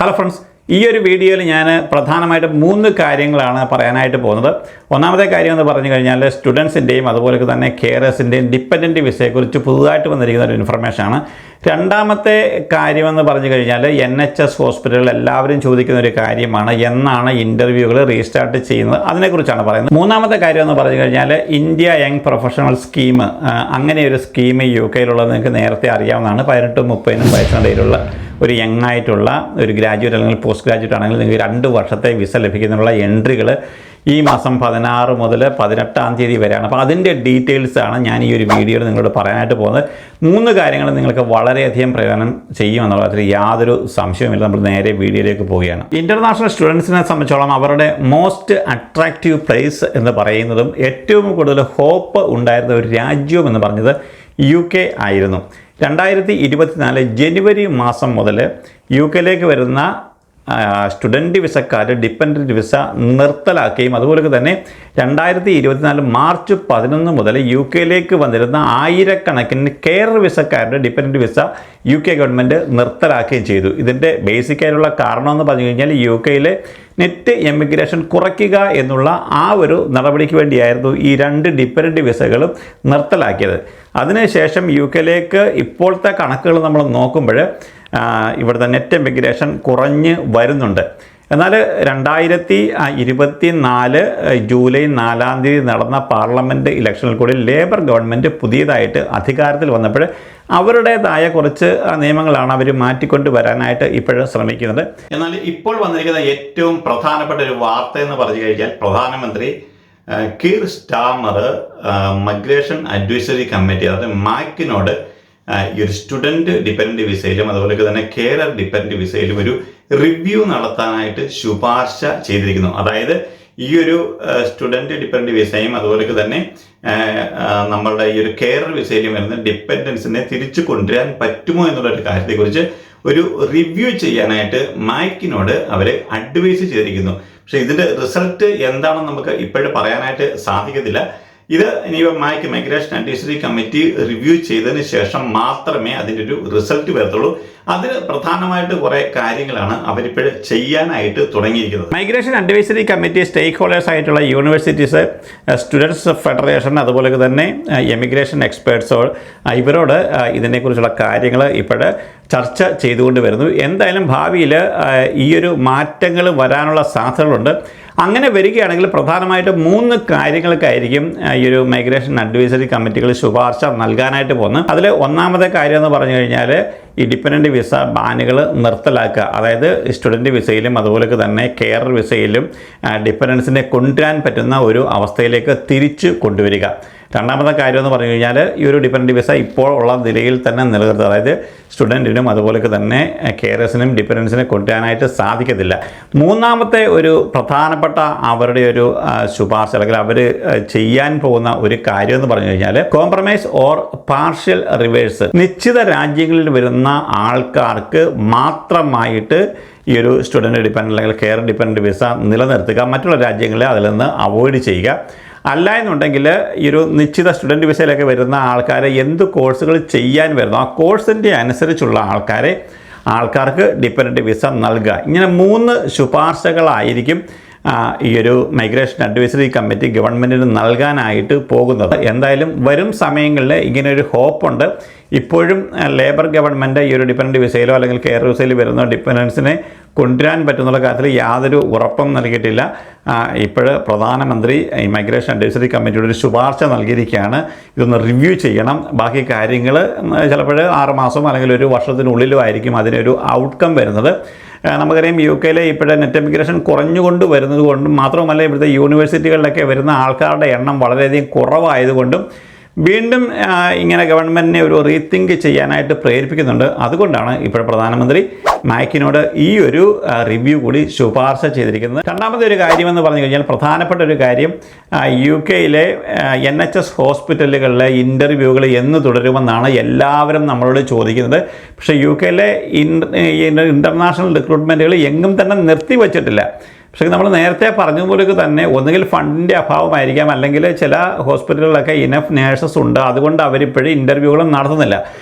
Hello friends, ഈ ഒരു വീഡിയോയിൽ ഞാൻ പ്രധാനമായിട്ടും 3 കാര്യങ്ങളാണ് പറയാനായിട്ട് പോകുന്നത്. ഒന്നാമത്തെ കാര്യം എന്ന് പറഞ്ഞു കഴിഞ്ഞാൽ സ്റ്റുഡൻസിൻ്റെയും അതുപോലെ തന്നെ കെയറേഴ്സിൻ്റെയും ഡിപ്പെൻഡൻറ്റ് വിസയെക്കുറിച്ച് പുതുതായിട്ട് വന്നിരിക്കുന്ന ഒരു ഇൻഫർമേഷനാണ്. രണ്ടാമത്തെ കാര്യമെന്ന് പറഞ്ഞു കഴിഞ്ഞാൽ NHS ഹോസ്പിറ്റലുകൾ എല്ലാവരും ചോദിക്കുന്ന ഒരു കാര്യമാണ്, എന്നാണ് ഇൻ്റർവ്യൂകൾ റീസ്റ്റാർട്ട് ചെയ്യുന്നത്, അതിനെക്കുറിച്ചാണ് പറയുന്നത്. മൂന്നാമത്തെ കാര്യം എന്ന് പറഞ്ഞു കഴിഞ്ഞാൽ ഇന്ത്യ യങ് പ്രൊഫഷണൽ സ്കീം, അങ്ങനെ ഒരു സ്കീം UK-യിലുള്ളത് നിങ്ങൾക്ക് നേരത്തെ അറിയാവുന്നതാണ്. 18-30 വയസ്സിനിടയിലുള്ള ഒരു യങ് ആയിട്ടുള്ള ഒരു ഗ്രാജുവേറ്റ് അല്ലെങ്കിൽ പോസ്റ്റ് ഗ്രാജുവേറ്റ് ആണെങ്കിൽ നിങ്ങൾക്ക് 2 വർഷത്തെ വിസ ലഭിക്കുന്നതിനുള്ള എൻട്രികൾ ഈ മാസം 16 മുതൽ 18-ാം തീയതി വരെയാണ്. അപ്പോൾ അതിൻ്റെ ഡീറ്റെയിൽസാണ് ഞാൻ ഈ ഒരു വീഡിയോയിൽ നിങ്ങളോട് പറയാനായിട്ട് പോകുന്നത്. 3 കാര്യങ്ങൾ നിങ്ങൾക്ക് വളരെയധികം പ്രയോജനം ചെയ്യുമെന്നുള്ളതിൽ യാതൊരു സംശയവുമില്ല. നമ്മൾ നേരെ വീഡിയോയിലേക്ക് പോവുകയാണ്. ഇൻ്റർനാഷണൽ സ്റ്റുഡൻസിനെ സംബന്ധിച്ചോളം അവരുടെ മോസ്റ്റ് അട്രാക്റ്റീവ് പ്ലേസ് എന്ന് പറയുന്നതും ഏറ്റവും കൂടുതൽ ഹോപ്പ് ഉണ്ടായിരുന്ന ഒരു രാജ്യവും എന്ന് പറഞ്ഞത് UK ആയിരുന്നു. 2024 ജനുവരി മാസം മുതൽ UK-യിലേക്ക് വരുന്ന സ്റ്റുഡൻറ്റ് വിസക്കാർ ഡിപ്പെൻഡൻറ്റ് വിസ നിർത്തലാക്കുകയും അതുപോലെ തന്നെ 2024 മാർച്ച് 11 മുതൽ UK-യിലേക്ക് വന്നിരുന്ന ആയിരക്കണക്കിന് കെയർ വിസക്കാരുടെ ഡിപ്പെൻഡൻറ്റ് വിസ UK ഗവൺമെൻറ് നിർത്തലാക്കുകയും ചെയ്തു. ഇതിൻ്റെ ബേസിക്കായിട്ടുള്ള കാരണം എന്ന് പറഞ്ഞു കഴിഞ്ഞാൽ UK-യിലെ നെറ്റ് എമിഗ്രേഷൻ കുറയ്ക്കുക എന്നുള്ള ആ ഒരു നടപടിക്ക് വേണ്ടിയായിരുന്നു ഈ 2 ഡിപ്പെൻഡൻറ്റ് വിസകളും നിർത്തലാക്കിയത്. അതിനുശേഷം UK-യിലേക്ക് ഇപ്പോഴത്തെ കണക്കുകൾ നമ്മൾ നോക്കുമ്പോൾ ഇവിടുത്തെ നെറ്റ് എമിഗ്രേഷൻ കുറഞ്ഞ് വരുന്നുണ്ട്. എന്നാൽ 2024 ജൂലൈ 4-ാം തീയതി നടന്ന പാർലമെൻറ്റ് ഇലക്ഷനിൽ കൂടി ലേബർ ഗവൺമെൻറ് പുതിയതായിട്ട് അധികാരത്തിൽ വന്നപ്പോൾ അവരുടേതായ കുറച്ച് നിയമങ്ങളാണ് അവർ മാറ്റിക്കൊണ്ട് വരാനായിട്ട് ഇപ്പോഴും ശ്രമിക്കുന്നത്. എന്നാൽ ഇപ്പോൾ വന്നിരിക്കുന്ന ഏറ്റവും പ്രധാനപ്പെട്ട ഒരു വാർത്ത എന്ന് പറഞ്ഞു കഴിഞ്ഞാൽ പ്രധാനമന്ത്രി കീർ സ്റ്റാമർ മൈഗ്രേഷൻ അഡ്വൈസറി കമ്മിറ്റി, അതായത് മാക്കിനോട് ഈ ഒരു സ്റ്റുഡൻറ്റ് ഡിപ്പെൻഡൻറ്റ് വിസയിലും അതുപോലെ തന്നെ കെയറർ ഡിപ്പെൻഡൻറ്റ് വിസയിലും ഒരു റിവ്യൂ നടത്താനായിട്ട് ശുപാർശ ചെയ്തിരിക്കുന്നു. അതായത് ഈ ഒരു സ്റ്റുഡൻറ്റ് ഡിപ്പെൻഡൻറ്റ് വിസയും അതുപോലെ തന്നെ നമ്മളുടെ ഈ ഒരു കെയറർ വിസയിലും വരുന്ന ഡിപ്പെൻഡൻസിനെ തിരിച്ചു കൊണ്ടുവരാൻ പറ്റുമോ എന്നുള്ളൊരു കാര്യത്തെക്കുറിച്ച് ഒരു റിവ്യൂ ചെയ്യാനായിട്ട് മാക്കിനോട് അവർ അഡ്വൈസ് ചെയ്തിരിക്കുന്നു. പക്ഷേ ഇതിൻ്റെ റിസൾട്ട് എന്താണെന്ന് നമുക്ക് ഇപ്പോഴും പറയാനായിട്ട് സാധിക്കത്തില്ല. ഇത് ഇനി മൈഗ്രേഷൻ അഡ്വൈസറി കമ്മിറ്റി റിവ്യൂ ചെയ്തതിന് ശേഷം മാത്രമേ അതിൻ്റെ ഒരു റിസൾട്ട് വരത്തുള്ളൂ. അതിന് പ്രധാനമായിട്ട് കുറേ കാര്യങ്ങളാണ് അവരിപ്പോൾ ചെയ്യാനായിട്ട് തുടങ്ങിയിരിക്കുന്നത്. മൈഗ്രേഷൻ അഡ്വൈസറി കമ്മിറ്റി സ്റ്റേക്ക് ഹോൾഡേഴ്സ് ആയിട്ടുള്ള യൂണിവേഴ്സിറ്റീസ്, സ്റ്റുഡൻസ് ഫെഡറേഷൻ അതുപോലെ തന്നെ എമിഗ്രേഷൻ എക്സ്പേർട്സ് ഇവരോട് ഇതിനെക്കുറിച്ചുള്ള കാര്യങ്ങൾ ഇപ്പോൾ ചർച്ച ചെയ്തുകൊണ്ട് വരുന്നു. എന്തായാലും ഭാവിയിൽ ഈ ഒരു മാറ്റങ്ങൾ വരാനുള്ള സാധ്യതകളുണ്ട്. അങ്ങനെ വരികയാണെങ്കിൽ പ്രധാനമായിട്ടും 3 കാര്യങ്ങൾക്കായിരിക്കും ഈ ഒരു മൈഗ്രേഷൻ അഡ്വൈസറി കമ്മിറ്റികൾ ശുപാർശ നൽകാനായിട്ട് പോകുന്നത്. അതിൽ ഒന്നാമത്തെ കാര്യം എന്ന് പറഞ്ഞു കഴിഞ്ഞാൽ ഈ ഡിപ്പെൻഡൻറ്റ് വിസ ബാനുകൾ നിർത്തലാക്കുക. അതായത് സ്റ്റുഡൻറ്റ് വിസയിലും അതുപോലെ തന്നെ കെയർ വിസയിലും ഡിപ്പെൻഡൻസിനെ കൊണ്ടുവരാൻ പറ്റുന്ന ഒരു അവസ്ഥയിലേക്ക് തിരിച്ചു കൊണ്ടുവരിക. രണ്ടാമത്തെ കാര്യം എന്ന് പറഞ്ഞു കഴിഞ്ഞാൽ ഈ ഒരു ഡിപ്പെൻഡൻറ്റ് വിസ ഇപ്പോൾ ഉള്ള നിലയിൽ തന്നെ നിലനിർത്തുക. അതായത് സ്റ്റുഡൻറ്റിനും അതുപോലെ തന്നെ കെയറേഴ്സിനും ഡിപ്പെൻഡൻസിനെ കൊണ്ടുവരാനായിട്ട് സാധിക്കത്തില്ല. മൂന്നാമത്തെ ഒരു പ്രധാനപ്പെട്ട അവരുടെ ഒരു ശുപാർശ അല്ലെങ്കിൽ അവർ ചെയ്യാൻ പോകുന്ന ഒരു കാര്യം എന്ന് പറഞ്ഞു കഴിഞ്ഞാൽ കോംപ്രമൈസ് ഓർ പാർഷ്യൽ റിവേഴ്സ്. നിശ്ചിത രാജ്യങ്ങളിൽ വരുന്ന ആൾക്കാർക്ക് മാത്രമായിട്ട് ഈ ഒരു സ്റ്റുഡൻറ്റ് ഡിപ്പെൻഡൻറ്റ് അല്ലെങ്കിൽ കെയർ ഡിപ്പെൻഡൻറ്റ് വിസ നിലനിർത്തുക, മറ്റുള്ള രാജ്യങ്ങളെ അതിൽ നിന്ന് അവോയ്ഡ് ചെയ്യുക. അല്ല എന്നുണ്ടെങ്കിൽ ഈ ഒരു നിശ്ചിത സ്റ്റുഡൻറ്റ് വിസയിലൊക്കെ വരുന്ന ആൾക്കാരെ എന്ത് കോഴ്സുകൾ ചെയ്യാൻ വരുന്നു ആ കോഴ്സിൻ്റെ അനുസരിച്ചുള്ള ആൾക്കാർക്ക് ഡിപ്പെൻഡൻറ്റ് വിസ നൽകുക. ഇങ്ങനെ 3 ശുപാർശകളായിരിക്കും ഈ ഒരു മൈഗ്രേഷൻ അഡ്വൈസറി കമ്മിറ്റി ഗവൺമെൻറ്റിന് നൽകാനായിട്ട് പോകുന്നത്. എന്തായാലും വരും സമയങ്ങളിൽ ഇങ്ങനെ ഒരു ഹോപ്പുണ്ട്. ഇപ്പോഴും ലേബർ ഗവൺമെൻറ് ഈ ഒരു ഡിപ്പെൻഡൻറ്റ് വിസയിലോ അല്ലെങ്കിൽ കെയർ വിസയിൽ വരുന്ന ഡിപ്പെൻഡൻസിനെ കൊണ്ടുവരാൻ പറ്റുന്നുള്ള കാര്യത്തിൽ യാതൊരു ഉറപ്പും നൽകിയിട്ടില്ല. ഇപ്പോൾ പ്രധാനമന്ത്രി ഈ മൈഗ്രേഷൻ അഡ്വൈസറി കമ്മിറ്റിയുടെ ഒരു ശുപാർശ നൽകിയിരിക്കുകയാണ്. ഇതൊന്ന് റിവ്യൂ ചെയ്യണം. ബാക്കി കാര്യങ്ങൾ ചിലപ്പോൾ 6 മാസമോ അല്ലെങ്കിൽ 1 വർഷത്തിനുള്ളിലോ ആയിരിക്കും അതിനൊരു ഔട്ട്കം വരുന്നത്. നമുക്കറിയാം UK-യിലെ ഇപ്പോഴത്തെ നെറ്റ് എമിഗ്രേഷൻ കുറഞ്ഞുകൊണ്ട് വരുന്നത് കൊണ്ടും മാത്രമല്ല ഇവിടുത്തെ യൂണിവേഴ്സിറ്റികളിലൊക്കെ വരുന്ന ആൾക്കാരുടെ എണ്ണം വളരെയധികം കുറവായതുകൊണ്ടും വീണ്ടും ഇങ്ങനെ ഗവൺമെൻറ്റിനെ ഒരു റീതിങ്ക് ചെയ്യാനായിട്ട് പ്രേരിപ്പിക്കുന്നുണ്ട്. അതുകൊണ്ടാണ് ഇപ്പോൾ പ്രധാനമന്ത്രി മാക്കിനോട് ഈ ഒരു റിവ്യൂ കൂടി ശുപാർശ ചെയ്തിരിക്കുന്നത്. രണ്ടാമത്തെ ഒരു കാര്യമെന്ന് പറഞ്ഞു കഴിഞ്ഞാൽ പ്രധാനപ്പെട്ട ഒരു കാര്യം UK-യിലെ NHS ഹോസ്പിറ്റലുകളിലെ ഇൻ്റർവ്യൂകൾ എന്ന് തുടരുമെന്നാണ് എല്ലാവരും നമ്മളോട് ചോദിക്കുന്നത്. പക്ഷേ UK-യിലെ ഇൻ്റർനാഷണൽ റിക്രൂട്ട്മെൻറ്റുകൾ എങ്ങും തന്നെ നിർത്തിവച്ചിട്ടില്ല. പക്ഷേ നമ്മൾ നേരത്തെ പറഞ്ഞതുപോലെ തന്നെ ഒന്നുകിൽ ഫണ്ടിൻ്റെ അഭാവമായിരിക്കാം, അല്ലെങ്കിൽ ചില ഹോസ്പിറ്റലുകളിലൊക്കെ ഇനഫ് നേഴ്സസ് ഉണ്ട്, അതുകൊണ്ട് അവരിപ്പോഴും ഇൻ്റർവ്യൂകളും നടത്തുന്നില്ല.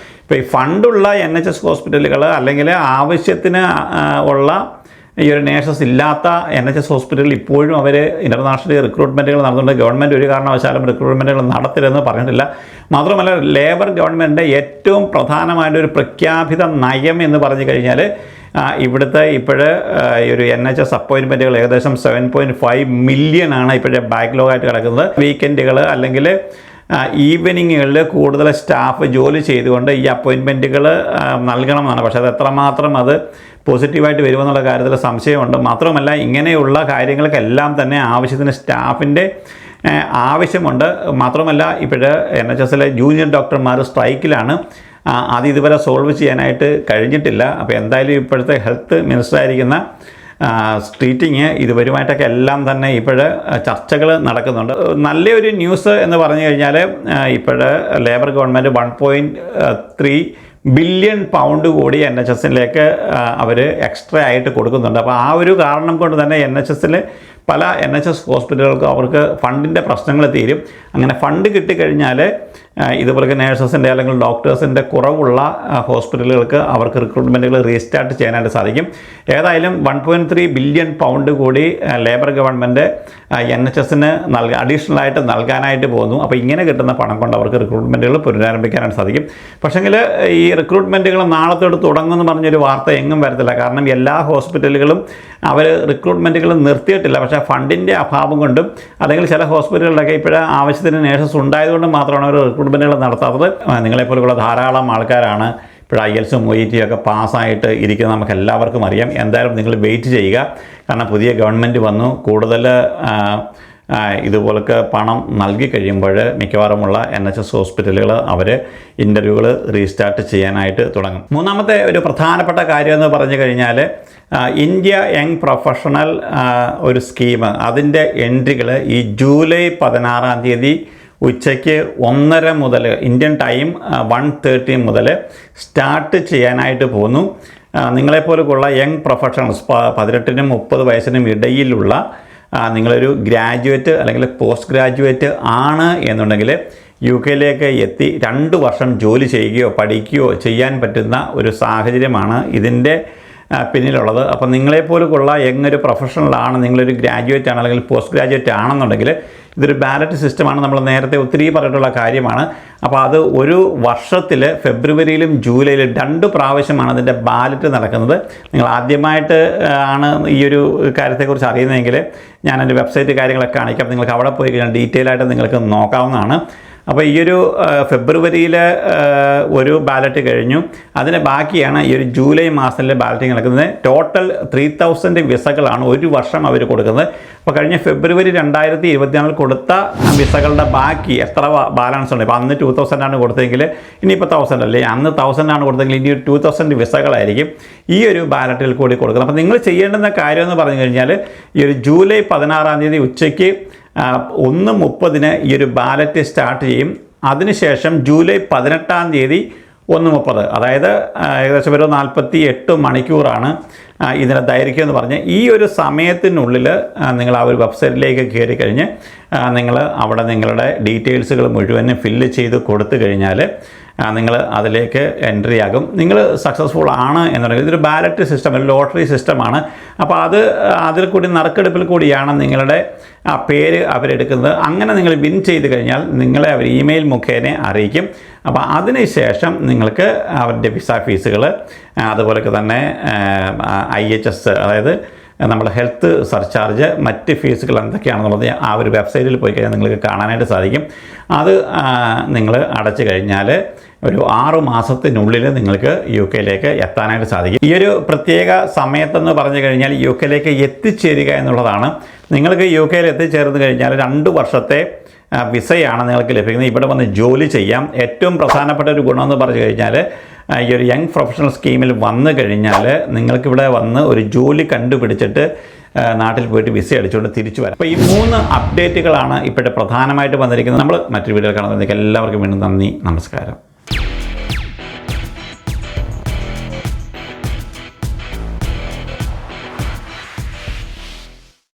ഇപ്പോൾ ഈ ഫണ്ടുള്ള NHS ഹോസ്പിറ്റലുകൾ അല്ലെങ്കിൽ ആവശ്യത്തിന് ഉള്ള ഈ ഒരു നേഴ്സസ് ഇല്ലാത്ത NHS ഹോസ്പിറ്റലിൽ ഇപ്പോഴും അവർ ഇൻ്റർനാഷണൽ റിക്രൂട്ട്മെൻറ്റുകൾ നടത്തുന്നുണ്ട്. ഗവൺമെൻറ് ഒരു കാരണവശാലും റിക്രൂട്ട്മെൻറ്റുകൾ നടത്തില്ലെന്ന് പറഞ്ഞിട്ടില്ല. മാത്രമല്ല ലേബർ ഗവൺമെൻറ്റിൻ്റെ ഏറ്റവും പ്രധാനമായിട്ടൊരു പ്രഖ്യാപിത നയം എന്ന് പറഞ്ഞു കഴിഞ്ഞാൽ ഇവിടുത്തെ ഈ ഒരു NHS അപ്പോയിൻമെൻറ്റുകൾ ഏകദേശം 7.5 മില്യണാണ് ഇപ്പോഴേ ബാക്ക്ലോഗായിട്ട് കിടക്കുന്നത്. വീക്കെൻഡുകൾ അല്ലെങ്കിൽ ഈവനിങ്ങുകളിൽ കൂടുതൽ സ്റ്റാഫ് ജോലി ചെയ്തുകൊണ്ട് ഈ അപ്പോയിൻമെൻറ്റുകൾ നൽകണമെന്നാണ്. പക്ഷേ അത് എത്രമാത്രം അത് പോസിറ്റീവായിട്ട് വരുമെന്നുള്ള കാര്യത്തിൽ സംശയമുണ്ട്. മാത്രമല്ല ഇങ്ങനെയുള്ള കാര്യങ്ങൾക്കെല്ലാം തന്നെ ആവശ്യത്തിന് സ്റ്റാഫിൻ്റെ ആവശ്യമുണ്ട്. മാത്രമല്ല ഇപ്പോഴ് NHSലെ ജൂനിയർ ഡോക്ടർമാർ സ്ട്രൈക്കിലാണ്. അത് ഇതുവരെ സോൾവ് ചെയ്യാനായിട്ട് കഴിഞ്ഞിട്ടില്ല. അപ്പോൾ എന്തായാലും ഇപ്പോഴത്തെ ഹെൽത്ത് മിനിസ്റ്ററായിരിക്കുന്ന സ്ട്രീറ്റിങ് ഇതുവരുമായിട്ടൊക്കെ എല്ലാം തന്നെ ഇപ്പോഴ് ചർച്ചകൾ നടക്കുന്നുണ്ട്. നല്ലൊരു ന്യൂസ് എന്ന് പറഞ്ഞു കഴിഞ്ഞാൽ ഇപ്പോഴ് ലേബർ ഗവൺമെൻറ് 1.3 ബില്യൺ പൗണ്ട് കൂടി NHSലേക്ക് അവർ എക്സ്ട്രാ ആയിട്ട് കൊടുക്കുന്നുണ്ട്. അപ്പോൾ ആ ഒരു കാരണം കൊണ്ട് തന്നെ NHSൽ പല NHS ഹോസ്പിറ്റലുകൾക്കും അവർക്ക് ഫണ്ടിൻ്റെ പ്രശ്നങ്ങൾ തീരും. അങ്ങനെ ഫണ്ട് കിട്ടിക്കഴിഞ്ഞാൽ ഇതുപോലെ നേഴ്സസിൻ്റെ അല്ലെങ്കിൽ ഡോക്ടേഴ്സിൻ്റെ കുറവുള്ള ഹോസ്പിറ്റലുകൾക്ക് അവർക്ക് റിക്രൂട്ട്മെൻറ്റുകൾ റീസ്റ്റാർട്ട് ചെയ്യാനായിട്ട് സാധിക്കും. ഏതായാലും 1.3 ബില്യൺ പൗണ്ട് കൂടി ലേബർ ഗവൺമെൻറ് NHSന് അഡീഷണലായിട്ട് നൽകാനായിട്ട് പോകുന്നു. അപ്പോൾ ഇങ്ങനെ കിട്ടുന്ന പണം കൊണ്ട് അവർക്ക് റിക്രൂട്ട്മെൻറ്റുകൾ പുനരാരംഭിക്കാനായിട്ട് സാധിക്കും. പക്ഷേങ്കിൽ ഈ റിക്രൂട്ട്മെൻറ്റുകൾ നാളത്തോട് തുടങ്ങുമെന്ന് പറഞ്ഞൊരു വാർത്ത എങ്ങും വരത്തില്ല. കാരണം എല്ലാ ഹോസ്പിറ്റലുകളും അവർ റിക്രൂട്ട്മെൻറ്റുകൾ നിർത്തിയിട്ടില്ല. പക്ഷേ ഫണ്ടിൻ്റെ അഭാവം കൊണ്ടും അല്ലെങ്കിൽ ചില ഹോസ്പിറ്റലുകളിലൊക്കെ ഇപ്പോഴും ആവശ്യത്തിന് നേഴ്സസ് ഉണ്ടായതുകൊണ്ട് മാത്രമാണ് അവർ റിക്രൂട്ട്മെൻറ്റുകൾ നടത്താത്തത്. നിങ്ങളെപ്പോലുള്ള ധാരാളം ആൾക്കാരാണ് ഇപ്പോൾ IELTS-ഉം OET ഒക്കെ പാസ്സായിട്ട് ഇരിക്കുന്നത് നമുക്ക് എല്ലാവർക്കും അറിയാം. എന്തായാലും നിങ്ങൾ വെയിറ്റ് ചെയ്യുക. കാരണം പുതിയ ഗവൺമെൻറ് വന്നു. കൂടുതൽ ഇതുപോലൊക്കെ പണം നൽകി കഴിയുമ്പോൾ മിക്കവാറുമുള്ള NHS ഹോസ്പിറ്റലുകൾ അവർ ഇൻ്റർവ്യൂകൾ റീസ്റ്റാർട്ട് ചെയ്യാനായിട്ട് തുടങ്ങും. മൂന്നാമത്തെ ഒരു പ്രധാനപ്പെട്ട കാര്യം എന്ന് പറഞ്ഞു കഴിഞ്ഞാൽ ഇന്ത്യ യങ് പ്രൊഫഷണൽ ഒരു സ്കീം, അതിൻ്റെ എൻട്രികൾ ഈ ജൂലൈ 16 ഉച്ചയ്ക്ക് 1:30 മുതൽ ഇന്ത്യൻ ടൈം 1:30 മുതൽ സ്റ്റാർട്ട് ചെയ്യാനായിട്ട് പോകുന്നു. നിങ്ങളെപ്പോലുള്ള യങ് പ്രൊഫഷണൽസ് 18-നും 30 വയസ്സിനും ഇടയിലുള്ള നിങ്ങളൊരു ഗ്രാജുവേറ്റ് അല്ലെങ്കിൽ പോസ്റ്റ് ഗ്രാജുവേറ്റ് ആണ് എന്നുണ്ടെങ്കിൽ UK-ലേക്ക് എത്തി 2 വർഷം ജോലി ചെയ്യുകയോ പഠിക്കുകയോ ചെയ്യാൻ പറ്റുന്ന ഒരു സാഹചര്യമാണ് ഇതിൻ്റെ പിന്നിലുള്ളത്. അപ്പോൾ നിങ്ങളെപ്പോലുള്ള യങ്ങൊരു പ്രൊഫഷണലാണ്, നിങ്ങളൊരു ഗ്രാജുവേറ്റ് ആണ് അല്ലെങ്കിൽ പോസ്റ്റ് ഗ്രാജുവേറ്റ് ആണെന്നുണ്ടെങ്കിൽ ഇതൊരു ബാലറ്റ് സിസ്റ്റമാണ്. നമ്മൾ നേരത്തെ ഒത്തിരി പറഞ്ഞിട്ടുള്ള കാര്യമാണ്. അപ്പോൾ അത് ഒരു വർഷത്തിൽ ഫെബ്രുവരിയിലും ജൂലൈയിലും 2 പ്രാവശ്യമാണ് അതിൻ്റെ ബാലറ്റ് നടക്കുന്നത്. നിങ്ങൾ ആദ്യമായിട്ട് ആണ് ഈ ഒരു കാര്യത്തെക്കുറിച്ച് അറിയുന്നതെങ്കിൽ ഞാൻ എൻ്റെ വെബ്സൈറ്റ് കാര്യങ്ങളൊക്കെ കാണിക്കാം. നിങ്ങൾക്ക് അവിടെ പോയി കഴിഞ്ഞാൽ ഡീറ്റെയിൽ ആയിട്ട് നിങ്ങൾക്ക് നോക്കാവുന്നതാണ്. അപ്പോൾ ഈ ഒരു ഫെബ്രുവരിയിൽ ഒരു ബാലറ്റ് കഴിഞ്ഞു. അതിന് ബാക്കിയാണ് ഈ ഒരു ജൂലൈ മാസത്തിലെ ബാലറ്റിംഗ് നടക്കുന്നത്. ടോട്ടൽ 3000 വിസകളാണ് ഒരു വർഷം അവർ കൊടുക്കുന്നത്. അപ്പോൾ കഴിഞ്ഞ ഫെബ്രുവരി 2024 കൊടുത്ത വിസകളുടെ ബാക്കി എത്ര ബാലൻസ് ഉണ്ട്? ഇപ്പോൾ അന്ന് 2000 ആണ് കൊടുത്തതെങ്കിൽ ഇനിയിപ്പോൾ 1000 അല്ലേ, അന്ന് 1000 ആണ് കൊടുത്തതെങ്കിൽ ഇനി 2000 വിസകളായിരിക്കും ഈ ഒരു ബാലറ്റിൽ കൂടി കൊടുക്കുന്നത്. അപ്പോൾ നിങ്ങൾ ചെയ്യേണ്ടുന്ന കാര്യം എന്ന് പറഞ്ഞു കഴിഞ്ഞാൽ ഈ ഒരു ജൂലൈ 16 ഉച്ചയ്ക്ക് 1:30 ഈ ഒരു ബാലറ്റ് സ്റ്റാർട്ട് ചെയ്യും. അതിനുശേഷം ജൂലൈ 18 1:30, അതായത് ഏകദേശം ഒരു 48 മണിക്കൂറാണ് ഇതിൻ്റെ ദൈർഘ്യം എന്ന് പറഞ്ഞ് ഈ ഒരു സമയത്തിനുള്ളിൽ നിങ്ങൾ ആ ഒരു വെബ്സൈറ്റിലേക്ക് കയറി കഴിഞ്ഞ് നിങ്ങൾ അവിടെ നിങ്ങളുടെ ഡീറ്റെയിൽസുകൾ മുഴുവനും ഫില്ല് ചെയ്ത് കൊടുത്തു കഴിഞ്ഞാൽ നിങ്ങൾ അതിലേക്ക് എൻട്രി ആകും. നിങ്ങൾ സക്സസ്ഫുൾ ആണ് എന്നുണ്ടെങ്കിൽ ഇതൊരു ബാലറ്റ് സിസ്റ്റം, ഒരു ലോട്ടറി സിസ്റ്റമാണ്. അപ്പോൾ അതിൽ കൂടി നറുക്കെടുപ്പിൽ കൂടിയാണ് നിങ്ങളുടെ ആ പേര് അവരെടുക്കുന്നത്. അങ്ങനെ നിങ്ങൾ വിൻ ചെയ്ത് കഴിഞ്ഞാൽ നിങ്ങളെ അവർ ഇമെയിൽ മുഖേന അറിയിക്കും. അപ്പോൾ അതിനുശേഷം നിങ്ങൾക്ക് അവരുടെ വിസ ഫീസുകൾ, അതുപോലൊക്കെ തന്നെ IHS, അതായത് നമ്മുടെ ഹെൽത്ത് സർചാർജ്, മറ്റ് ഫീസുകൾ എന്തൊക്കെയാണെന്നുള്ളത് ആ ഒരു വെബ്സൈറ്റിൽ പോയി കഴിഞ്ഞാൽ നിങ്ങൾക്ക് കാണാനായിട്ട് സാധിക്കും. അത് നിങ്ങൾ അടച്ചു കഴിഞ്ഞാൽ ഒരു 6 മാസത്തിനുള്ളിൽ നിങ്ങൾക്ക് UK-ലേക്ക് എത്താനായിട്ട് സാധിക്കും. ഈ ഒരു പ്രത്യേക സമയത്തെന്ന് പറഞ്ഞു കഴിഞ്ഞാൽ UK-ലേക്ക് എത്തിച്ചേരുക എന്നുള്ളതാണ്. നിങ്ങൾക്ക് UK-യിൽ എത്തിച്ചേർന്ന് കഴിഞ്ഞാൽ 2 വർഷത്തെ വിസയാണ് നിങ്ങൾക്ക് ലഭിക്കുന്നത്. ഇവിടെ വന്ന് ജോലി ചെയ്യാം. ഏറ്റവും പ്രധാനപ്പെട്ട ഒരു ഗുണമെന്ന് പറഞ്ഞു കഴിഞ്ഞാൽ ഈ ഒരു യങ് പ്രൊഫഷണൽ സ്കീമിൽ വന്നു കഴിഞ്ഞാൽ നിങ്ങൾക്കിവിടെ വന്ന് ഒരു ജോലി കണ്ടുപിടിച്ചിട്ട് നാട്ടിൽ പോയിട്ട് വിസ അടിച്ചുകൊണ്ട് തിരിച്ചു വരാം. അപ്പോൾ ഈ 3 അപ്ഡേറ്റുകളാണ് ഇപ്പോഴത്തെ പ്രധാനമായിട്ട് വന്നിരിക്കുന്നത്. നമ്മൾ മറ്റൊരു വീഡിയോ കാണുന്നതിലേക്ക് എല്ലാവർക്കും വീണ്ടും നന്ദി, നമസ്കാരം.